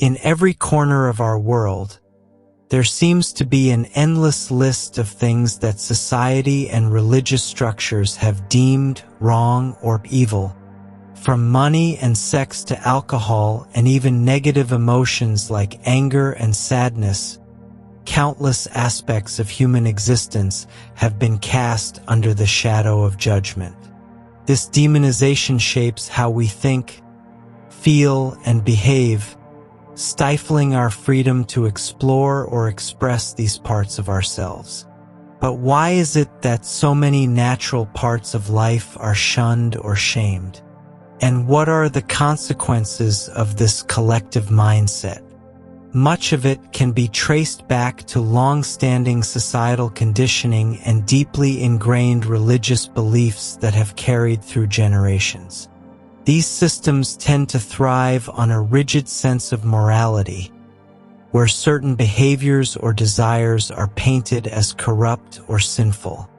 In every corner of our world, there seems to be an endless list of things that society and religious structures have deemed wrong or evil. From money and sex to alcohol and even negative emotions like anger and sadness, countless aspects of human existence have been cast under the shadow of judgment. This demonization shapes how we think, feel, and behave, stifling our freedom to explore or express these parts of ourselves. But why is it that so many natural parts of life are shunned or shamed? And what are the consequences of this collective mindset? Much of it can be traced back to long-standing societal conditioning and deeply ingrained religious beliefs that have carried through generations. These systems tend to thrive on a rigid sense of morality, where certain behaviors or desires are painted as corrupt or sinful.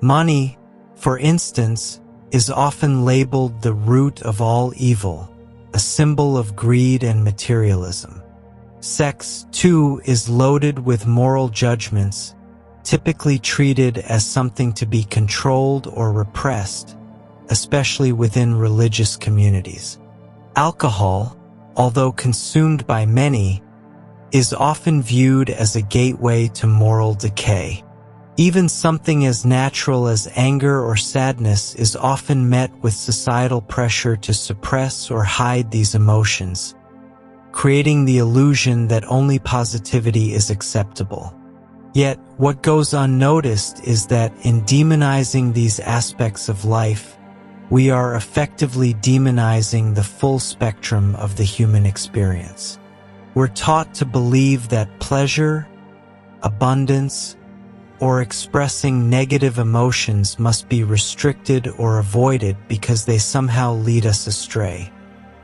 Money, for instance, is often labeled the root of all evil, a symbol of greed and materialism. Sex, too, is loaded with moral judgments, typically treated as something to be controlled or repressed, especially within religious communities. Alcohol, although consumed by many, is often viewed as a gateway to moral decay. Even something as natural as anger or sadness is often met with societal pressure to suppress or hide these emotions, creating the illusion that only positivity is acceptable. Yet, what goes unnoticed is that in demonizing these aspects of life, we are effectively demonizing the full spectrum of the human experience. We're taught to believe that pleasure, abundance, or expressing negative emotions must be restricted or avoided because they somehow lead us astray.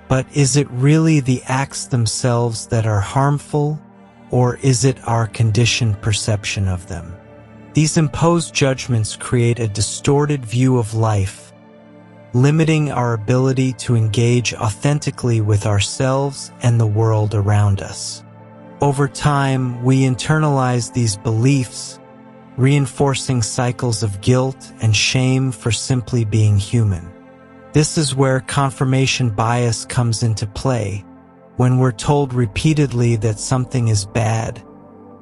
But is it really the acts themselves that are harmful, or is it our conditioned perception of them? These imposed judgments create a distorted view of life, limiting our ability to engage authentically with ourselves and the world around us. Over time, we internalize these beliefs, reinforcing cycles of guilt and shame for simply being human. This is where confirmation bias comes into play. When we're told repeatedly that something is bad,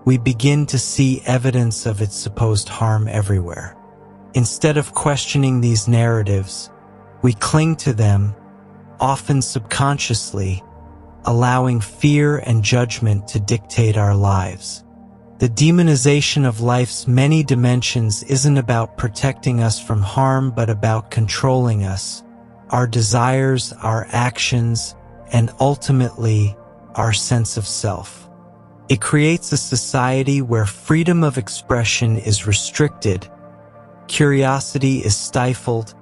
we begin to see evidence of its supposed harm everywhere. Instead of questioning these narratives, we cling to them, often subconsciously, allowing fear and judgment to dictate our lives. The demonization of life's many dimensions isn't about protecting us from harm, but about controlling us, our desires, our actions, and ultimately, our sense of self. It creates a society where freedom of expression is restricted, curiosity is stifled,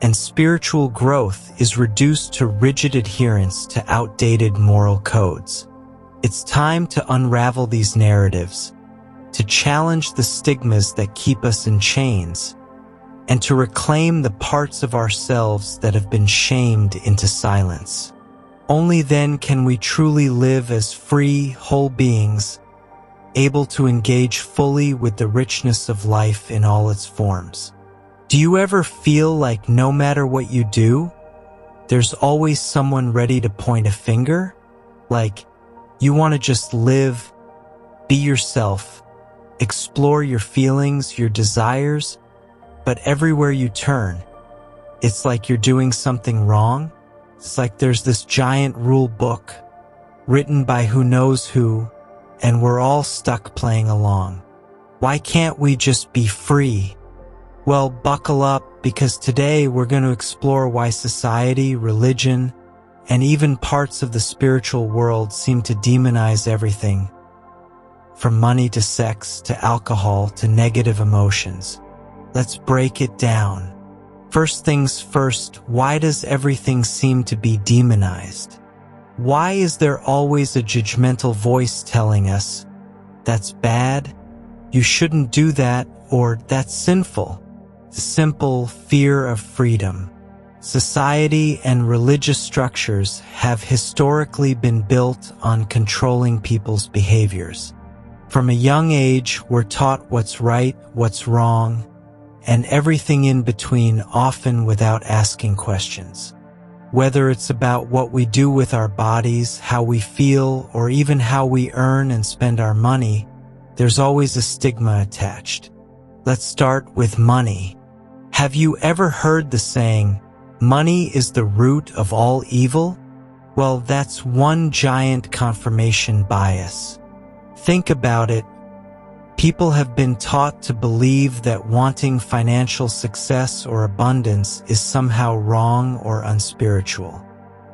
and spiritual growth is reduced to rigid adherence to outdated moral codes. It's time to unravel these narratives, to challenge the stigmas that keep us in chains, and to reclaim the parts of ourselves that have been shamed into silence. Only then can we truly live as free, whole beings, able to engage fully with the richness of life in all its forms. Do you ever feel like no matter what you do, there's always someone ready to point a finger? Like, you want to just live, be yourself, explore your feelings, your desires, but everywhere you turn, it's like you're doing something wrong. It's like there's this giant rule book written by who knows who, and we're all stuck playing along. Why can't we just be free? Well, buckle up, because today we're going to explore why society, religion, and even parts of the spiritual world seem to demonize everything, from money to sex to alcohol to negative emotions. Let's break it down. First things first, why does everything seem to be demonized? Why is there always a judgmental voice telling us, that's bad, you shouldn't do that, or that's sinful? The simple fear of freedom. Society and religious structures have historically been built on controlling people's behaviors. From a young age, we're taught what's right, what's wrong, and everything in between, often without asking questions. Whether it's about what we do with our bodies, how we feel, or even how we earn and spend our money, there's always a stigma attached. Let's start with money. Have you ever heard the saying, "Money is the root of all evil"? Well, that's one giant confirmation bias. Think about it. People have been taught to believe that wanting financial success or abundance is somehow wrong or unspiritual.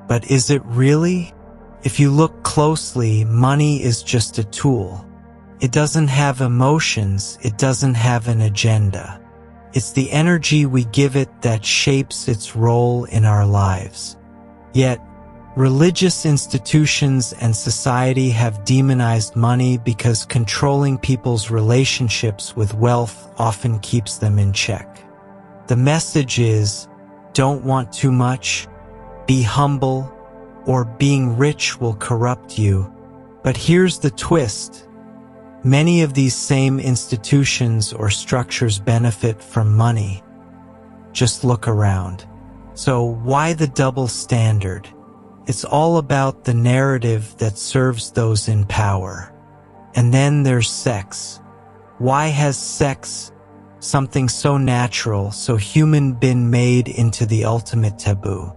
But is it really? If you look closely, money is just a tool. It doesn't have emotions, it doesn't have an agenda. It's the energy we give it that shapes its role in our lives. Yet, religious institutions and society have demonized money because controlling people's relationships with wealth often keeps them in check. The message is, don't want too much, be humble, or being rich will corrupt you. But here's the twist. Many of these same institutions or structures benefit from money. Just look around. So why the double standard? It's all about the narrative that serves those in power. And then there's sex. Why has sex, something so natural, so human, been made into the ultimate taboo?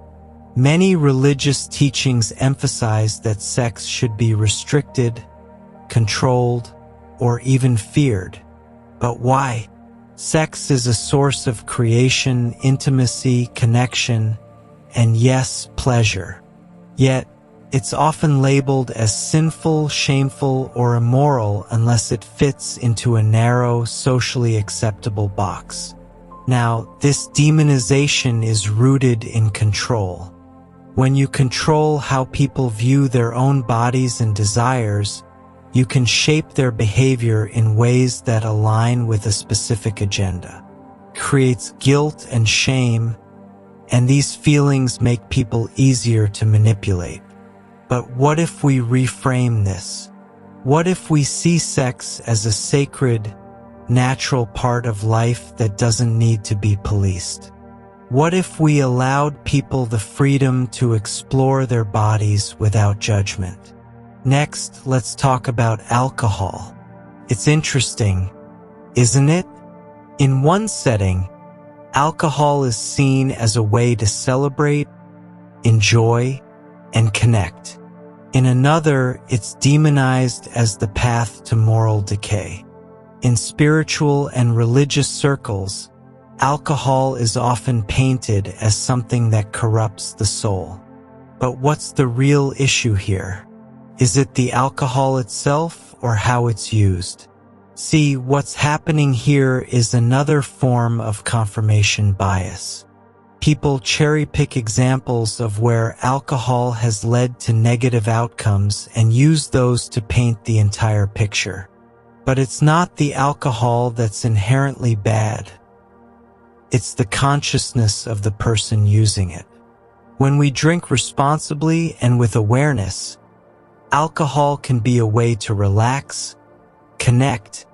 Many religious teachings emphasize that sex should be restricted, controlled, or even feared. But why? Sex is a source of creation, intimacy, connection, and yes, pleasure. Yet, it's often labeled as sinful, shameful, or immoral unless it fits into a narrow, socially acceptable box. Now, this demonization is rooted in control. When you control how people view their own bodies and desires, you can shape their behavior in ways that align with a specific agenda. It creates guilt and shame, and these feelings make people easier to manipulate. But what if we reframe this? What if we see sex as a sacred, natural part of life that doesn't need to be policed? What if we allowed people the freedom to explore their bodies without judgment? Next, let's talk about alcohol. It's interesting, isn't it? In one setting, alcohol is seen as a way to celebrate, enjoy, and connect. In another, it's demonized as the path to moral decay. In spiritual and religious circles, alcohol is often painted as something that corrupts the soul. But what's the real issue here? Is it the alcohol itself or how it's used? See, what's happening here is another form of confirmation bias. People cherry-pick examples of where alcohol has led to negative outcomes and use those to paint the entire picture. But it's not the alcohol that's inherently bad. It's the consciousness of the person using it. When we drink responsibly and with awareness, alcohol can be a way to relax, connect,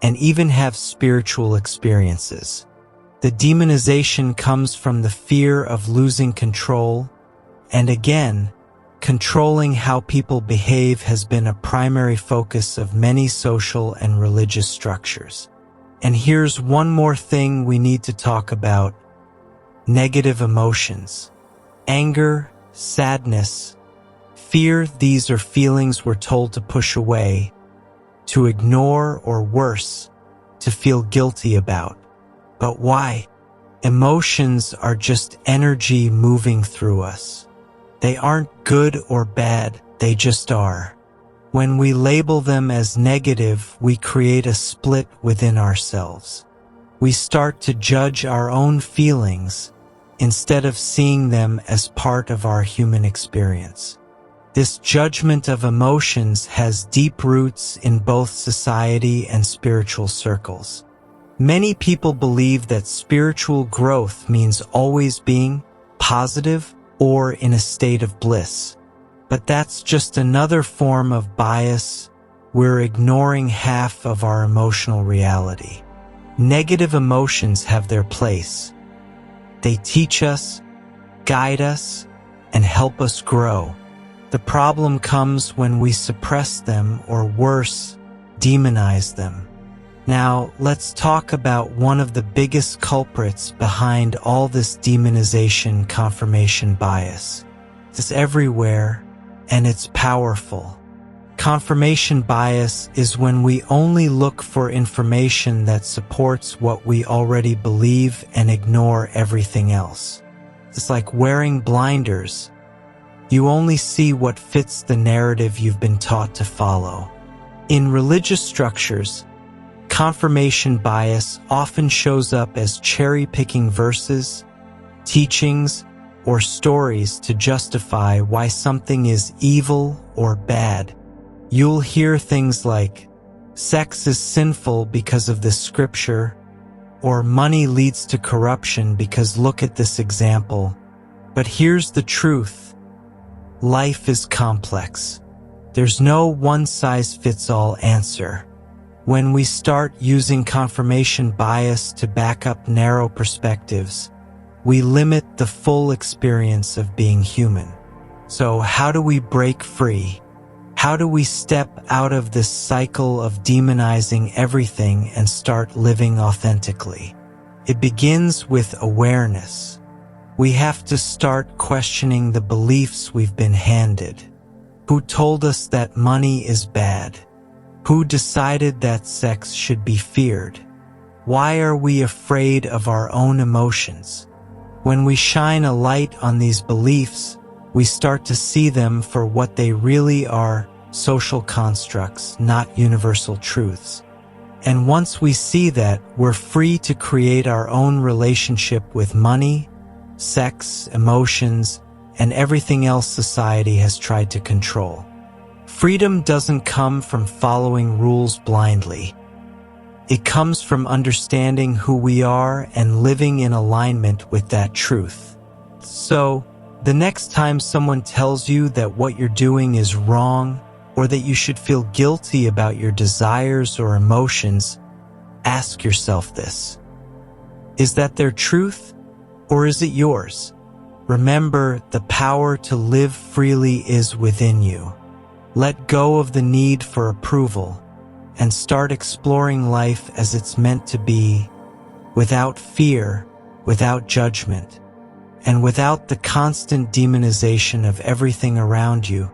and even have spiritual experiences. The demonization comes from the fear of losing control, and again, controlling how people behave has been a primary focus of many social and religious structures. And here's one more thing we need to talk about: negative emotions. Anger, sadness, fear. These are feelings we're told to push away, to ignore, or worse, to feel guilty about. But why? Emotions are just energy moving through us. They aren't good or bad, they just are. When we label them as negative, we create a split within ourselves. We start to judge our own feelings instead of seeing them as part of our human experience. This judgment of emotions has deep roots in both society and spiritual circles. Many people believe that spiritual growth means always being positive or in a state of bliss. But that's just another form of bias. We're ignoring half of our emotional reality. Negative emotions have their place. They teach us, guide us, and help us grow. The problem comes when we suppress them, or worse, demonize them. Now, let's talk about one of the biggest culprits behind all this demonization confirmation bias. It's everywhere, and it's powerful. Confirmation bias is when we only look for information that supports what we already believe and ignore everything else. It's like wearing blinders. You only see what fits the narrative you've been taught to follow. In religious structures, confirmation bias often shows up as cherry-picking verses, teachings, or stories to justify why something is evil or bad. You'll hear things like, sex is sinful because of this scripture, or money leads to corruption because look at this example. But here's the truth. Life is complex. There's no one-size-fits-all answer. When we start using confirmation bias to back up narrow perspectives, we limit the full experience of being human. So how do we break free? How do we step out of this cycle of demonizing everything and start living authentically? It begins with awareness. We have to start questioning the beliefs we've been handed. Who told us that money is bad? Who decided that sex should be feared? Why are we afraid of our own emotions? When we shine a light on these beliefs, we start to see them for what they really are, social constructs, not universal truths. And once we see that, we're free to create our own relationship with money, sex, emotions, and everything else society has tried to control. Freedom doesn't come from following rules blindly. It comes from understanding who we are and living in alignment with that truth. So, the next time someone tells you that what you're doing is wrong, or that you should feel guilty about your desires or emotions, ask yourself this. Is that their truth, or is it yours? Remember, the power to live freely is within you. Let go of the need for approval, and start exploring life as it's meant to be, without fear, without judgment, and without the constant demonization of everything around you.